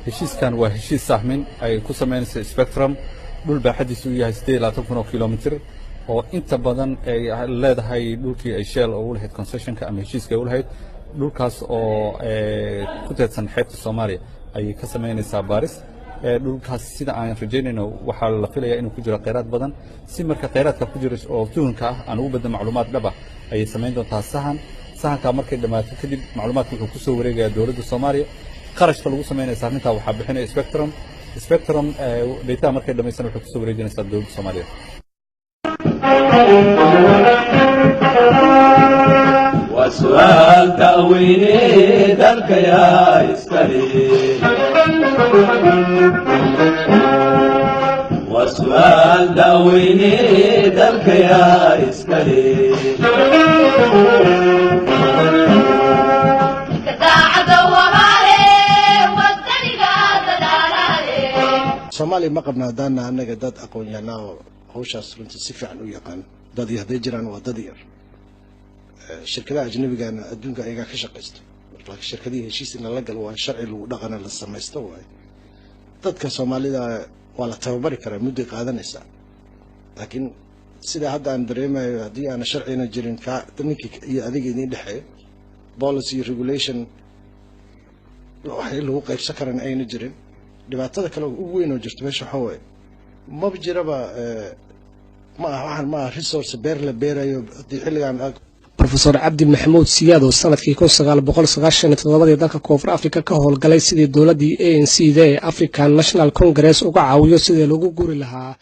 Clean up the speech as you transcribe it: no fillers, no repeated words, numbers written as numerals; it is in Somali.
heshiiskan waa heshiis sahmin ay ku sameynayso Spectrum dhul baaxadiisu yahay 8,000 kilomitir oo inta badan ay leedahay dhulkii ay Shell oo u lahayd concessionka ama heshiiska u lahayd dhulkaas oo ku teedsan xeebta Soomaaliya ay ka sameynaysaa baaris dhulkaas sida aan rajaynayno waxa la filayaa inuu ku jiro kheyraad badan si marka kheyraadka ku jiro oo tuhunka ah aan ugu badna macluumaad dhab ah ay sameyn doontaa sahanka markay dhamaato kadib macluumaadku wuxuu ku soo wareegayaa dawladda Soomaaliya qarashka lagu sameeyo sahminta waxa bixinaya Spectrum data markay dhamaysan wuxuu ku soo wareejinaysaa dawladda Soomaaliya وسؤال تأويني ذلك يا إسكالي وسؤال تأويني ذلك يا إسكالي Soomaaliya ma qabna hadaan anaga dad aqoon yahanaa hawshaas runtii si fiican u yaqaan dad yahay jiraan waa dad yar shirkadaha ajnabiga adduunka ayaga ka shaqeysto marka shirkadaha heshiis in la gal waa sharci lagu dhaqana la sameeysto waay dadka Soomaalida waa la tababari karaa muddo qaadanaysa laakiin sida hadda aan dareemayo hadii aan sharcina jirin ka ninkii iyo adiga idin dhaxay policy regulation waxay lagu qaybsan karaan ayna jirin dhibaatada kale ugu weyn oo jirto meesha waxa way ma jiraba ma resource beer la beerayo xilligan Professor Abdi Mahmoud Siyaad oo sanadkii 1997 dalka Koonfur Afrika ka howlgalay sidii dawladii ANC ee African National Congress uga caawiyo sidii lagu guri lahaa